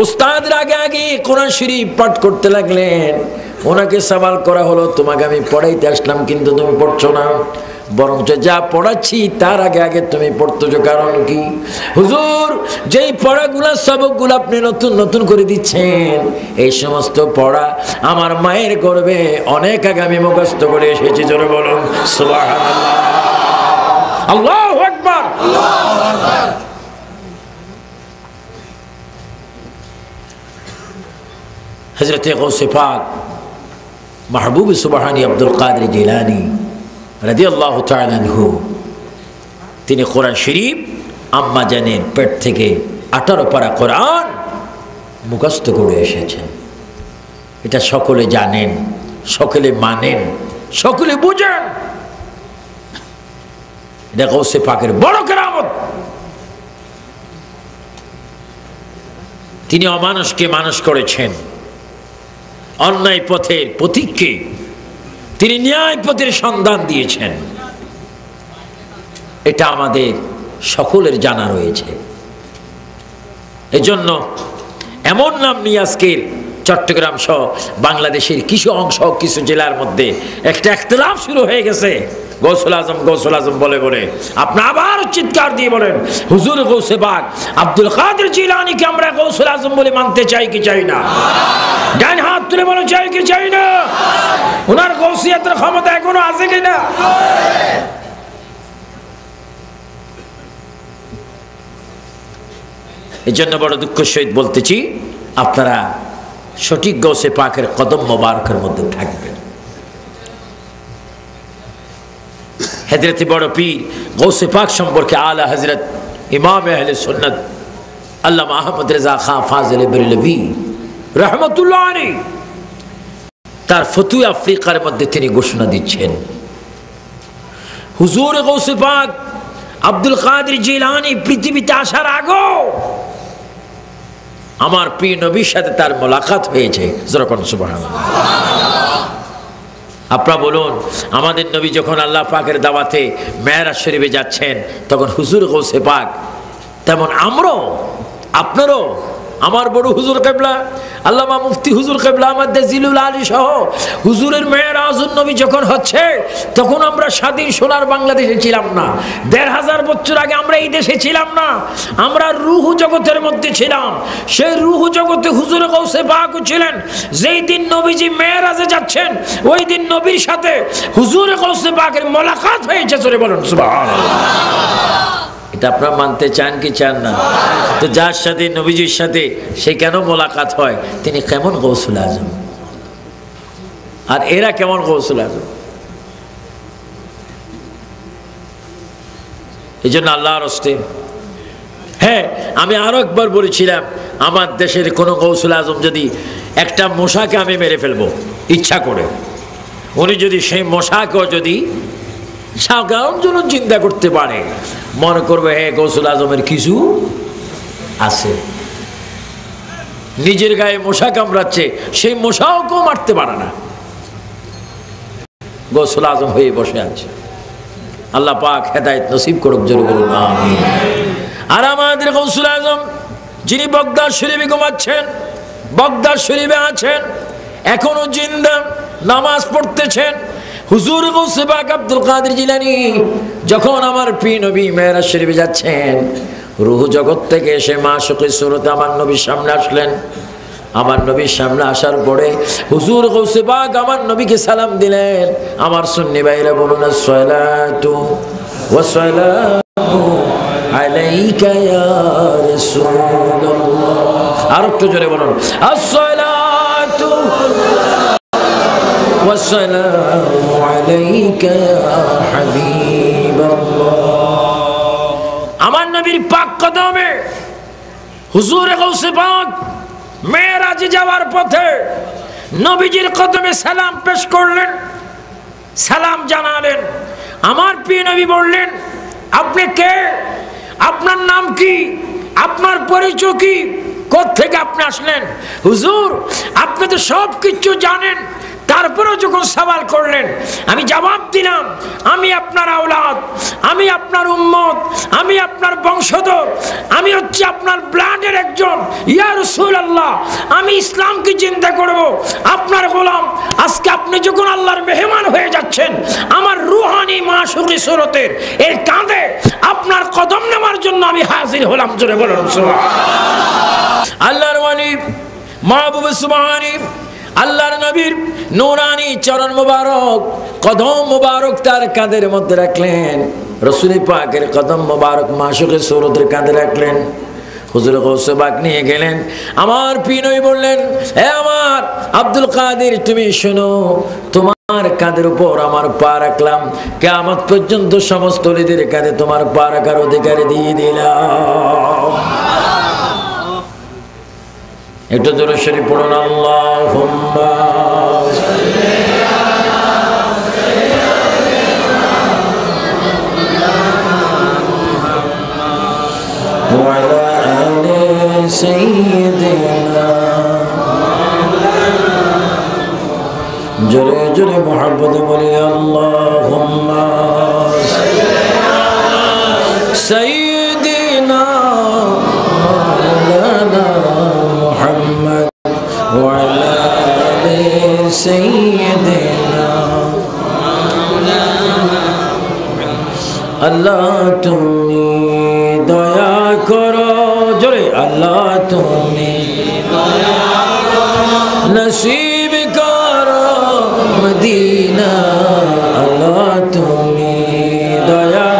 উস্তাদের আগে আগে কোরআন শরীফ পাঠ করতে লাগলেন। ওনাকে সওয়াল করা হলো, তোমাকে আমি পড়াইতে আসলাম কিন্তু তুমি পড়ছো না, বরঞ্চ যা পড়াচ্ছি তার আগে আগে তুমি পড়তেছো, কারণ কি? হুজুর, যেই পড়াগুলা সবকগুলো আপনি নতুন নতুন করে দিচ্ছেন, এই সমস্ত পড়া আমার মায়ের গর্ভে অনেক আগে আমি মুখস্থ করে এসেছি। জোরে বলুন সুবহানাল্লাহ, আল্লাহু আকবার। হযরতে গৌসে পাক মাহবুব সুবহানী আব্দুল কাদের জিলানী রাদিয়াল্লাহু তাআলা আনহু, তিনি কোরআন শরীফ আম্মা জানের পেট থেকে 18 পারা কোরআন মুখস্থ করে এসেছেন। এটা সকলে জানেন, সকলে মানেন, সকলে বুঝেন। এটা গৌসে পাকের বড় কেরামত। তিনি অমানুষকে মানুষ করেছেন, অন্যায় পথের পথিককে তিনি ন্যায় পথের সন্ধান দিয়েছেন। এটা আমাদের সকলের জানা রয়েছে। এজন্য এমন নাম নিয়ে আজকের চট্টগ্রাম সহ বাংলাদেশের কিছু অংশ, কিছু জেলার মধ্যে একটা ইখতিলাফ শুরু হয়ে গেছে। গৌসুল আজম, গৌসুল আজম বলে বলে আপনি আবার চিৎকার দিয়ে বলেন, হুজুর গৌসে পাক আব্দুল কাদের জিলানীকে আমরা গৌসুল আজম বলে মানতে চাই কি চাই না? ডান হাত তুলে বলে চাই কি চাই না? ওনার গৌসিয়াতের ক্ষমতা এখনো আছে কিনা? এই জন্য বড় দুঃখের সহিত বলতেছি, আপনারা সঠিক গৌসে পাকের কদম মোবারকের মধ্যে থাকবেন। হযরত বড় পীর গৌসে পাক সম্পর্কে আলা হযরত ইমাম আহলে সুন্নাত আল্লামা আহমদ রেজা খান ফাজিল বেরেলভী রাহমাতুল্লাহ আলাইহি তার ফতুয়া আফ্রিকার মধ্যে তিনি ঘোষণা দিচ্ছেন, হুজুর গৌসে পাক আব্দুল কাদের জিলানী পৃথিবীতে আসার আগেও আমার প্রিয় নবীর সাথে তার মোলাকাত হয়েছে। যেরকম সুবহানাল্লাহ। আপনারা বলুন, আমাদের নবী যখন আল্লাহ পাকের দাওয়াতে মেরাজ শরীফে যাচ্ছেন, তখন হুজুর গৌসে পাক, তেমন আমরাও, আপনারও, আমার বড় হুজুর কেবলা আল্লামা মুফতি হুজুর কেবলা আমাদের জিলুল আলী সহ হুজুরের মেরাজুন নবী যখন হচ্ছে, তখন আমরা স্বাধীন সোনার বাংলাদেশে ছিলাম না। ১৫০০ বছর আগে আমরা এই দেশে ছিলাম না, আমরা রুহু জগতের মধ্যে ছিলাম। সেই রুহু জগতে হুজুর গৌসে পাকও ছিলেন। যেই দিন নবীজি মেরাজে যাচ্ছেন, ওই দিন নবীর সাথে হুজুর গৌসে পাকের মোলাকাত হয়েছে। জোরে বলুন সুবহানাল্লাহ। এটা আপনারা মানতে চান কি চান না? তো যার সাথে নবীজির সাথে সে কেন মোলাকাত হয়, তিনি কেমন গৌসুল আজম, আর এরা কেমন গৌসুল আজম? এই জন্য আল্লাহর হস্তে, হ্যাঁ, আমি আরো একবার বলেছিলাম, আমার দেশের কোনো গৌসুল আজম যদি একটা মশাকে আমি মেরে ফেলবো ইচ্ছা করে, উনি যদি সেই মশাকেও যদি সাধারণ জন্য চিন্তা করতে পারে, মনে করবে হ্যাঁ গৌসুল আজমের কিছু আছে। নিজের গায়ে মশা কামড়াচ্ছে, সেই মশাও কেউ মারতে পারে না, গৌসুল আজম হয়ে বসে আছে। আল্লাহ পাক হেদায়েত নসিব করুক, জোরে বলুন আমিন। আর আমাদের গৌসুল আজম যিনি বাগদাদ শরীফে ঘুমাচ্ছেন, বাগদাদ শরীফে আছেন, এখনো জিন্দা, নামাজ পড়তেছেন, হুজুর গৌসে পাক আব্দুল কাদের জিলানী যখন আমার প্রিয় নবী মেরাজ শরীফে যাচ্ছেন, রূহ জগৎ থেকে এসে মাশুকি সুরতে আমার নবীর সামনে আসলেন। আমার নবীর সামনে আসার পরে হুজুর গৌসে পাক আমার নবীকে সালাম দিলেন। আমার সুন্নি ভাইরা বলুন, আসসালাতু ওয়াসসালামু আলাইকা ইয়া রাসূলুল্লাহ। আর একটু জোরে বলুন, আসসালাতু ওয়াসসালামু আলাইকা ইয়া হাবিবাল্লাহ। আমার নবীর পাক কদমে হুজুর গৌসে পাক মেরাজে যাওয়ার পথে নবীজির কদমে সালাম পেশ করলেন, সালাম জানালেন। আমার প্রিয় নবী বললেন, আপনি কে? আপনার নাম কি? আপনার পরিচয় কি? কোথা থেকে আপনি আসলেন? হুজুর, আপনি তো সব কিছু জানেন, তারপরেও যখন সওয়াল করলেন, আমি জবাব দিলাম, আমি আপনার আওলাদ, আমি আপনার উম্মত, আমি আপনার বংশধর, আমি হচ্ছে আপনার ব্লাডের একজন। ইয়া রাসূলুল্লাহ, আমি ইসলামকে চিন্তা করব, আপনার গোলাম। আজকে আপনি যখন আল্লাহর মেহমান হয়ে যাচ্ছেন, আমার রুহানি মাশুকি সুরতের এই কাঁধে আপনার কদম নেওয়ার জন্য আমি হাজির হলাম। জোরে বলুন সুবহানাল্লাহ। আল্লাহর ওয়ালি মাহবুব সুবহানী, আল্লাহর নবীর নূরানি চরণ মুবারক, কদম মুবারক তার কাঁধের মধ্যে রাখলেন। রাসূল পাকের কদম মুবারক মাশুকে সুরতের কাঁধে রাখলেন। হুজুর গৌসে পাক নিয়ে গেলেন। আমার পীর বললেন, হে আমার আব্দুল কাদের, তুমি শোনো, তোমার কাঁধের উপর আমার পা রাখলাম, কিয়ামত পর্যন্ত সমস্ত ওলিদের কাঁধে তোমার পা রাখার অধিকার দিয়ে দিলাম। একটু জোরে শরীফ পড়ুন, আল্লাহুম্মা সাল্লি আলা সাইয়্যিদিনা মুহাম্মাদ ওয়া আলা আলি সাইয়্যিদিনা। জোরে জোরে মুহাব্বতে বলি, আল্লাহুম্মা সাল্লি আলা সাইয়্যিদিনা মাওলানা মুহাম্মদ ওয়া আলা আলি সাইয়্যিদিনা। আল্লাহ তুমি দয়া করো, জোরে আল্লাহ তুমি দয়া করো, নসিব করো মদিনা। আল্লাহ তুমি দয়া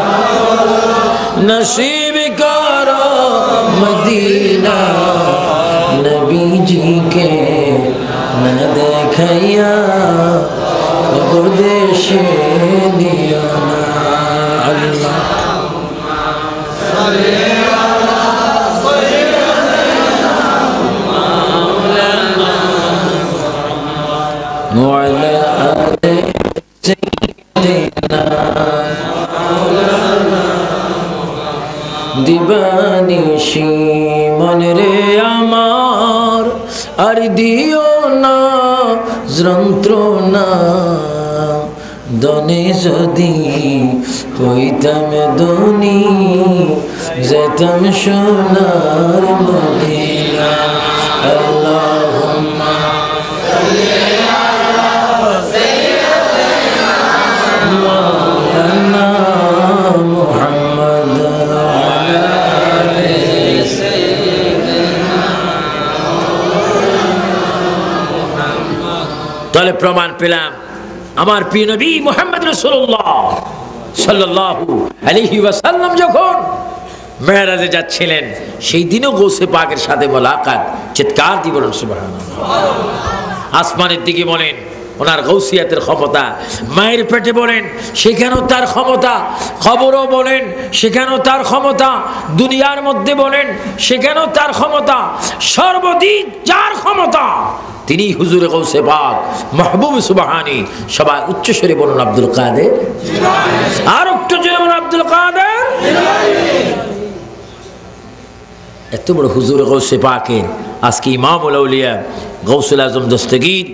নসিব করো মদিনা। নবীজি কে না দেখাইয়া কবর দেশে দিও না। আল্লাহ ওয়ালা আলি সাইয়্যিদিনা। দিবানিশি মনে রে আমার আর দিও না যন্ত্রণা। দনে যদি হইতাম ধনী, যেতাম সোনার মদিনা। আল্লাহুম্মা সাল্লি আলা সাইয়্যিদিনা মাওলানা মুহাম্মদ ওয়া আলা আলি সাইয়্যিদিনা। তাহলে প্রমাণ পেলাম, আমার প্রিয় নবী মুহাম্মদ রাসূলুল্লাহ সাল্লাল্লাহু আলাইহি ওয়াসাল্লাম যখন মেরাজে যাচ্ছিলেন, সেই দিনও গৌসে পাকের সাথে মোলাকাত। চিৎকার দিয়ে বলুন সুবহানাল্লাহ। আসমানের দিকে বলেন, ওনার গৌসিয়াতের ক্ষমতা। মায়ের পেটে বলেন, সেখানেও তার ক্ষমতা। খবরও বলেন, সেখানেও তার ক্ষমতা। দুনিয়ার মধ্যে বলেন, সেখানেও তার ক্ষমতা। সর্বদিক যার ক্ষমতা তিনি হুজুরে গৌসে পাক মাহবুব সুবহানী। সবাই উচ্চস্বরে বলুন আব্দুল কাদের। আর একটু জোরে বলুন আব্দুল কাদের। এত বড় হুজুরে গৌসে পাকের আজকে ইমামুল আউলিয়া গৌসুল আজম দস্তগীর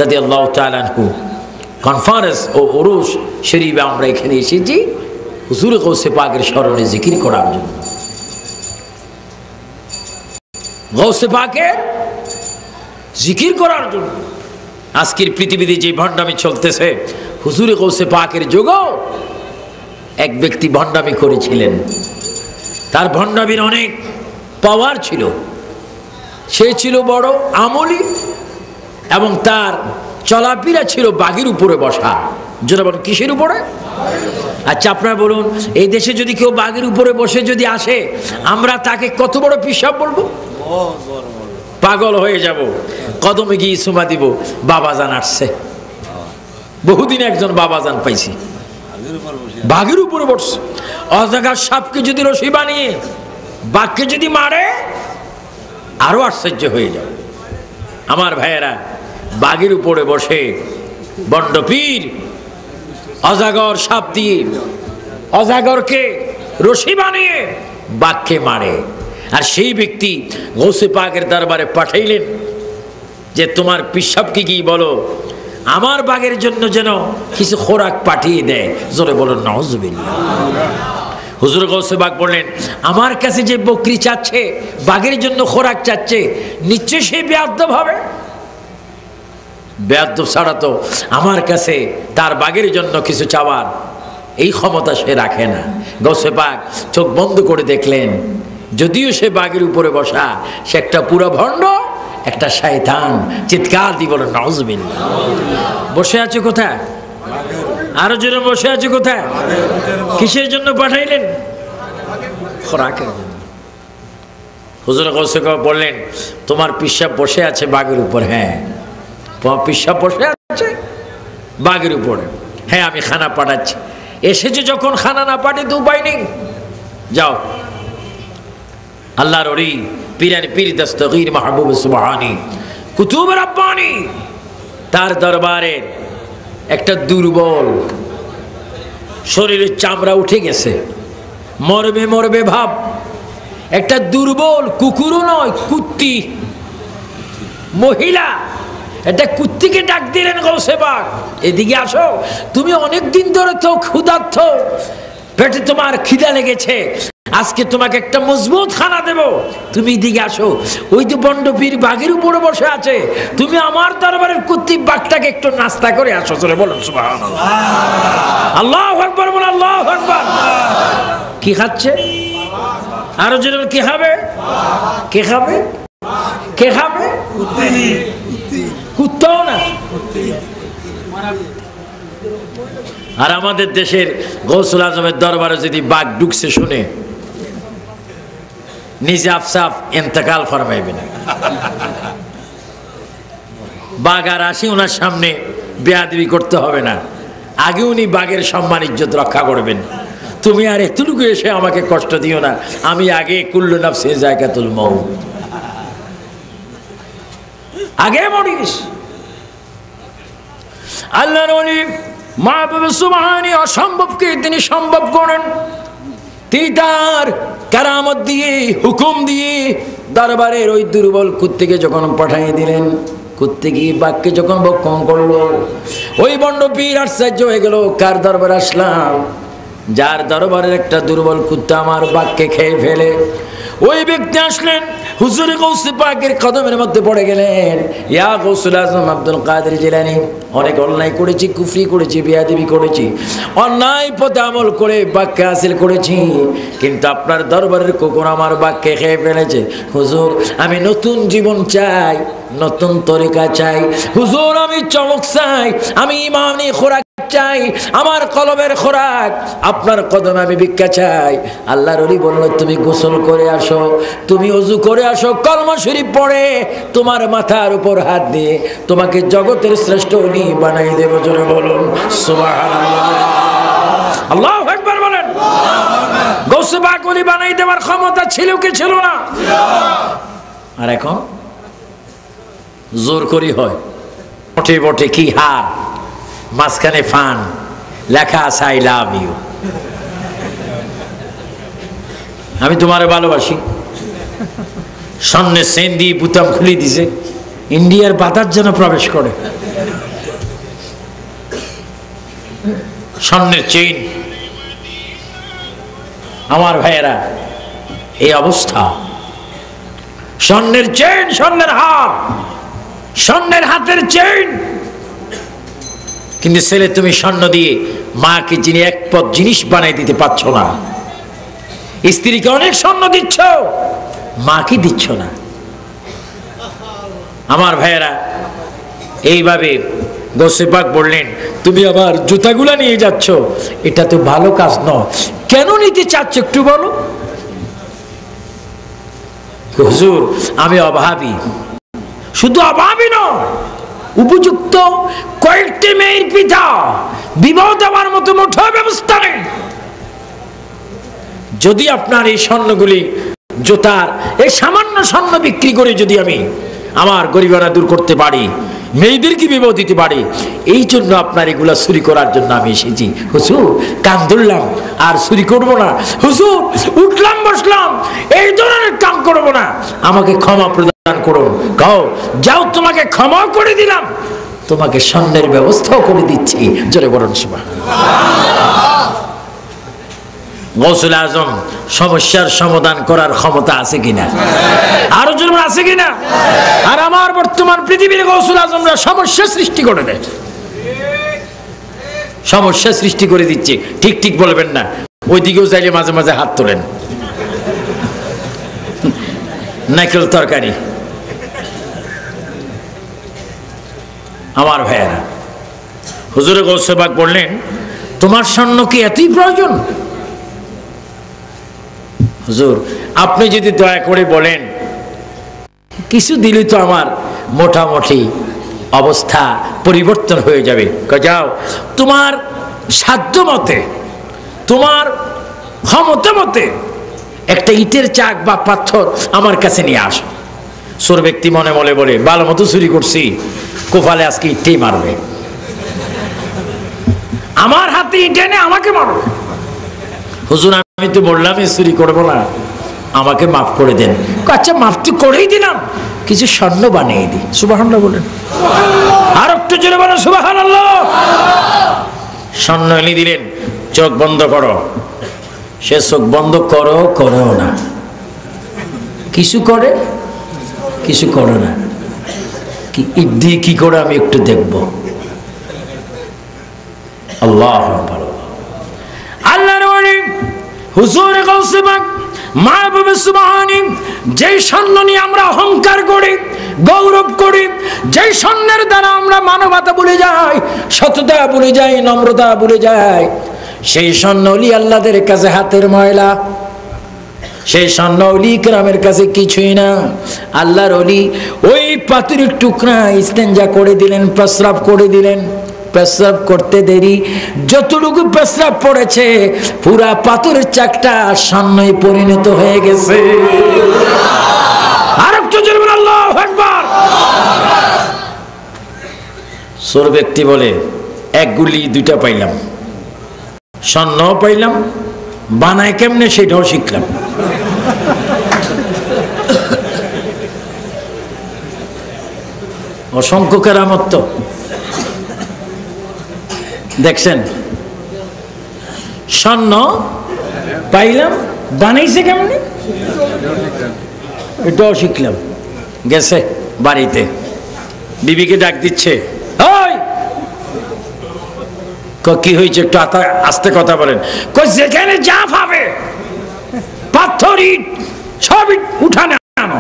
রাদিয়াল্লাহু তাআলা আনহু কনফারেন্স ও উরুস শরীফে আমরা এখানে এসেছি হুজুরে গৌসে পাকের স্মরণে জিকির করার জন্য। গৌসে পাকের জিকির করার জন্য। আজকের পৃথিবীতে যে ভণ্ডামি চলতেছে, হুজুরে গৌসে পাকের যুগেও এক ব্যক্তি ভণ্ডামি করেছিলেন। তার ভণ্ডামির অনেক পাওয়ার ছিল। সে ছিল বড় আমলি এবং তার চলাফেরা ছিল বাঘের উপরে বসা। যেটা বলুন কিসের উপরে? আচ্ছা আপনারা বলুন, এই দেশে যদি কেউ বাঘের উপরে বসে যদি আসে, আমরা তাকে কত বড় পিশাব বলবো? পাগল হয়ে যাব। কদমে গিয়ে সুমা দিব, বাবাজান আসছে। বহুদিন একজন বাবাজান পাইছি, বাঘের উপরে বসছে। অজাগার সাপকে যদি রশি বানিয়ে বাঘকে যদি মারে, আরো আশ্চর্য হয়ে যাবে। আমার ভাইয়েরা, বাঘের উপরে বসে বন্ডপীর অজাগর সাপ দিয়ে অজাগরকে রশি বানিয়ে বাঘকে মারে। আর সেই ব্যক্তি গৌসে পাকের দরবারে পাঠাইলেন যে তোমার পিশাবকে কি বলো। আমার বাঘের জন্য যেন কিছু খোরাক পাঠিয়ে দেয়। জোরে বলুন নাউজুবিল্লাহ। হুজুর গৌসে বাগ বললেন, আমার কাছে যে বকরি চাচ্ছে, বাঘের জন্য খোরাক চাচ্ছে, নিশ্চয় সে বেয়াদব হবে। বেয়াদব ছাড়া তো আমার কাছে তার বাঘের জন্য কিছু চাওয়ার এই ক্ষমতা সে রাখে না। গৌসে বাগ চোখ বন্ধ করে দেখলেন, যদিও সে বাঘের উপরে বসা, সে একটা পুরো ভণ্ড, একটা শয়তান। চিৎকার দিয়ে বলেন নাউজুবিল্লাহ। বসে আছে কোথায়? আরো জোরে বসে আছে কোথায়? কিসের জন্য পাঠাইলেন? খোরাকের জন্য। হুজুর গৌসে বাগ বললেন, তোমার পিসাব বসে আছে বাঘের উপর। হ্যাঁ, তোমার পিসাব বসে আছে বাঘের উপরে। হ্যাঁ, আমি খানা পাঠাচ্ছি। এসেছে যখন, খানা না পাঠিয়ে তো উপায় নেই। যাও, আল্লাহর ওলি পীরান পীর দস্তগীর মাহবুব সুবহানী কুতুব রাব্বানী, তার দরবারে একটা দুর্বল, শরীরের চামড়া উঠে গেছে, মরবে মরবে ভাব, একটা দুর্বল, কুকুরও নয়, কুত্তি মহিলা, একটা কুত্তিকে ডাক দিলেন গৌসে বাগ, এদিকে আসো, তুমি অনেকদিন ধরে তো ক্ষুধার্ত, পেটে তোমার খিদা লেগেছে, আজকে তোমাকে একটা মজবুত খানা দেব, তুমি এদিকে আসো। ওই যে বন্ডপীর বাঘের উপরে বসে আছে, তুমি আমার দরবারের কুত্তি বাঘটাকে একটু নাস্তা করে আসো। চলে বলুন সুবহানাল্লাহ। আল্লাহু আকবার, বলুন আল্লাহু আকবার। কি খাচ্ছে? আরো জোরে কি খাবে? কে খাবে? কে খাবে? কুত্তাও না। আর আমাদের দেশের গৌসুল আজমের দরবারে যদি বাঘ ঢুকছে শুনে, নিজে আফসাফ ইন্তেকাল ফরমাইবেন। বাঘ আর আসি ওনার সামনে বেয়াদবি করতে হবে না, আগে উনি বাঘের সম্মান ইজ্জত রক্ষা করবেন। তুমি আর এতটুকু এসে আমাকে কষ্ট দিও না, আমি আগে কুল্লু নাফসি যায়কাতুল মউত, আগে মরিস। আল্লাহর ওলি মাহবুব সুবহানী অসম্ভবকে তিনি সম্ভব করেন। তিনি তার কারামত দিয়ে, হুকুম দিয়ে দরবারের ওই দুর্বল কুত্তিকে যখন পাঠিয়ে দিলেন, কুত্তি গিয়ে বাঘকে যখন ভক্ষণ করলো, ওই বন্ডপীর আশ্চর্য হয়ে গেল, কার দরবারে আসলাম? যার দরবারের একটা দুর্বল কুত্তা আমার বাঘকে খেয়ে ফেলে। ওই ব্যক্তি আসলেন, হুজুর গৌসে পাকের কদমের মধ্যে পড়ে গেলেন, ইয়া গৌসুল আজম আব্দুল কাদের জিলানী, অনেক অন্যায় করেছি, কুফরি করেছি, বেয়াদবি করেছি, অন্যায় পথে আমল করে বাক্যে হাসিল করেছি, কিন্তু আপনার দরবারের কুকুর আমার বাক্যে খেয়ে ফেলেছে। হুজুর, আমি নতুন জীবন চাই, নতুন তরিকা চাই। হুজুর, আমি চমক চাই, আমি ইমানি খোরাক চাই, আমার কলবের খোরাক, আপনার কদমে আমি ভিক্ষা চাই। আল্লাহর ওলি বলল, তুমি গোসল করে আসো, তুমি ওযু করে আসো, কলমা শরীফ পড়ে তোমার মাথার উপর হাত দিয়ে তোমাকে জগতের শ্রেষ্ঠ ওলি বানাই দেব। জোরে বলুন সুবহানাল্লাহ। আল্লাহু আকবার বলেন। গৌসে পাক ওলি বানাই দেওয়ার ক্ষমতা ছিল কি ছিল না? আর এখন জোর করি হয়, বটে বটে কি হার, মাঝখানে ফান, লেখা আছে আই লাভ ইউ, আমি তোমারে ভালোবাসি। সামনে চেন দিয়ে বুতাম খুলে দিছে, ইন্ডিয়ার বাতাস যেন প্রবেশ করে। স্বর্ণের চেইন। আমার ভাইয়েরা, এই অবস্থা, স্বর্ণের চেইন, স্বর্ণের হার, স্বর্ণের হাতের চেইন, কিন্তু ছেলে তুমি স্বর্ণ দিয়ে মাকে যিনি এক পদ জিনিস বানাই দিতে পারছো না, স্ত্রীকে অনেক স্বর্ণ দিচ্ছ, মাকে দিচ্ছ না। আমার ভাইয়েরা, এইভাবে গৌসে পাক বললেন, তুমি আবার জুতাগুলা নিয়ে যাচ্ছ, এটা তো ভালো কাজ নয়। কেন নিতে চাচ্ছ একটু বলো? হুজুর, আমি অভাবী। শুধু অভাবী নয়, উপযুক্ত কয়েকটি মেয়ের পিতা, বিবাহ দেওয়ার মতো মোটো ব্যবস্থা নেই। যদি আপনার এই স্বর্ণগুলি, জুতার এই সামান্য স্বর্ণ বিক্রি করে যদি আমি আমার গরিবানা দূর করতে পারি, মেয়েদেরকে বিবাহ দিতে পারি, এই জন্য আপনার এগুলা চুরি করার জন্য আমি এসেছি। হুজুর, কান ধরলাম, আর চুরি করবো না। হুজুর, উঠলাম বসলাম, এই ধরনের কাম করবো না, আমাকে ক্ষমা প্রদান করুন। কও, যাও, তোমাকে ক্ষমা করে দিলাম, তোমাকে স্বর্ণের ব্যবস্থাও করে দিচ্ছি। জোরে বলুন সুবহানাল্লাহ। গৌসুল আজম সমস্যার সমাধান করার ক্ষমতা আছে কিনা? আরো জোরে আছে কিনা? আর আমার বর্তমান পৃথিবীর গৌসুল আজমরা সমস্যা সৃষ্টি করে দেয়, সমস্যা সৃষ্টি করে দিচ্ছে। ঠিক ঠিক বলবেন না, ওইদিকেও চাইলে মাঝে মাঝে হাত তোলেন। নারকেল তরকারি। আমার ভাইয়েরা, হুজুরে গৌসে পাক বললেন, তোমার স্বর্ণ কি এতই প্রয়োজন? হুজুর, আপনি যদি দয়া করে বলেন কিছু দিলে তো আমার মোটামুটি অবস্থা পরিবর্তন হয়ে যাবে। যাও, তোমার সাধ্য মতে, তোমার ক্ষমতা মতে একটা ইটের চাক বা পাথর আমার কাছে নিয়ে আসো। চোর ব্যক্তি মনে মনে বলে, ভালো মতো চুরি করছি, কোফালে আজকে ইটেই মারবে, আমার হাতে ইট এনে আমাকে মারবে। হুজুর, আমি তো বললামই চুরি করবো না, আমাকে মাফ করে দেন। আচ্ছা, মাফ তো করেই দিলাম, কিছু স্বর্ণ বানিয়ে দিই। সুবহানাল্লাহ বলেন। আর একটু জোরে বলো সুবহানাল্লাহ। স্বর্ণ এনে দিলেন। চোখ বন্ধ করো। সে চোখ বন্ধ করো, করেও না, কিছু করে, কিছু করো না। কি ইট দিয়ে কি করে আমি একটু দেখব। আল্লাহ ভালো। আল্লাহর ওলি হুজুর গাউসে পাক মাহবুব সুবহানী, যেই স্বর্ণ নিয়ে আমরা অহংকার করি, গৌরব করি, যেই স্বর্ণের দ্বারা আমরা মানবতা ভুলে যাই, সততা ভুলে যাই, নম্রতা ভুলে যাই, সেই স্বর্ণ ওলি আল্লাহদের কাছে হাতের ময়লা। সেই স্বর্ণ ওলি কেরামের কাছে কিছুই না। আল্লাহর ওলি ওই পাথরের টুকরা ইস্তেঞ্জা করে দিলেন, প্রস্রাব করে দিলেন। প্রস্রাব করতে দেরি, যতটুকু প্রস্রাব পড়েছে পুরা পাথরের চাকটা স্বর্ণে পরিণত হয়ে গেছে। আর একটু জোরে বলুন আল্লাহু আকবার। চোর ব্যক্তি বলে, এক গুলি দুইটা পাইলাম, স্বর্ণ পাইলাম, বানায় কেমনে সেটাও শিখলাম। অসংখ্য কেরামত তো দেখছেন। স্বর্ণ পাইলাম, বানাইছে কেমনে এটাও শিখলাম। গেছে বাড়িতে, বিবিকে ডাক দিচ্ছে, ওই কি হয়েছে, একটু আস্তে কথা বলেন। যেখানে যা পাবে পাথর ইট সব ইট উঠানে আনো।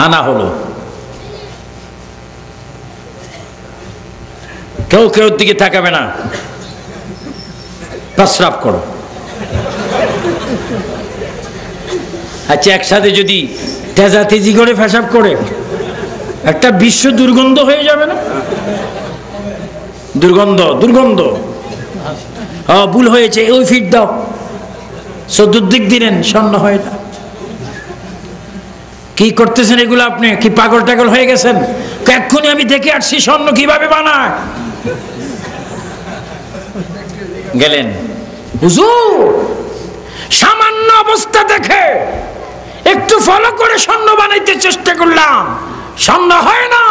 আনা হলো। কেউ কেউ দিকে তাকাবে না, প্রস্রাব করো। আচ্ছা, একসাথে যদি তেজাতেজি করে পেশাব করে একটা বিশ্ব দুর্গন্ধ হয়ে যাবে না? দুর্গন্ধ, দুর্গন্ধ। ভুল হয়েছে, ওই ফিট দাও, চতুর্দিক দিলেন, স্বর্ণ হয় না। কি করতেছেন এগুলো? আপনি কি পাগল টাগল হয়ে গেছেন? এক্ষুনি আমি দেখে আসছি স্বর্ণ কিভাবে বানায়। গেলেন, হুজুর সামান্য অবস্থা দেখে একটু ফলো করে স্বর্ণ বানাইতে চেষ্টা করলাম, স্বর্ণ হয় না।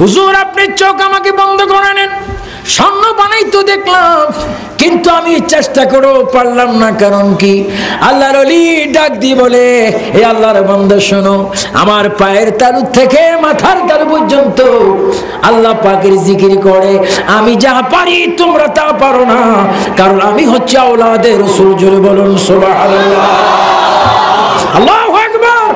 হুজুর, আপনি চোখ আমাকে বন্ধ করে নেন, স্বর্ণ বানাইতে দেখলাম, কিন্তু আমি চেষ্টা করেও পারলাম না। কারণ কি? আল্লাহর ওলি ডাক দিয়ে বলে, হে আল্লাহর বান্দা শোনো, আমার পায়ের তালু থেকে মাথার তালু পর্যন্ত আল্লাহ পাকের জিকির করে। আমি যা পারি তোমরা তা পারো না, কারণ আমি হচ্ছে আওলাদে রাসূল। জোরে বলুন সুবহানাল্লাহ। আল্লাহু আকবার।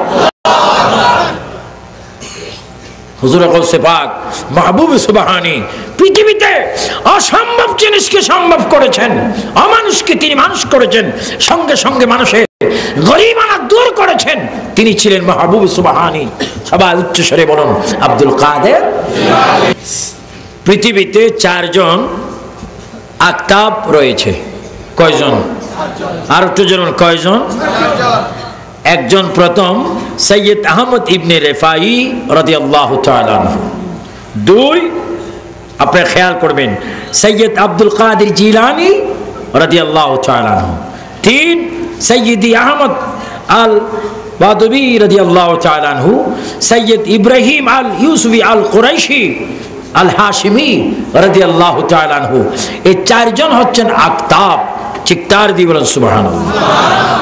হুজুর গাউসে পাক মাহবুব সুবহানী পৃথিবীতে অসম্ভব জিনিসকে সম্ভব করেছেন, অমানুষকে তিনি মানুষ করেছেন, সঙ্গে সঙ্গে মানুষের গরিমানা দূর করেছেন। তিনি ছিলেন মাহবুব সুবহানী। সবাই উচ্চ স্বরে বলুন আব্দুল কাদের। পৃথিবীতে 4 জন আকতাব রয়েছে। কয়জন? আর একটু জানুন, কয়জন? একজন প্রথম সৈয়দ আহমদ ইবনে রেফাই রাদিয়াল্লাহু তাআলা আনহু। 2 আপনারা খেয়াল করবেন, সৈয়দ আব্দুল কাদের জিলানী রাদিয়াল্লাহু তাআলা আনহু। 3 সৈয়দি আহমদ আল বাদবী রাদিয়াল্লাহু তাআলা আনহু, সৈয়দ ইব্রাহিম আল ইউসুফি আল কুরাইশি আল হাশিমি রাদিয়াল্লাহু তাআলা আনহু, এই চারজন হচ্ছেন আকতাব। চিৎকার দিয়ে বলেন সুবহানাল্লাহ।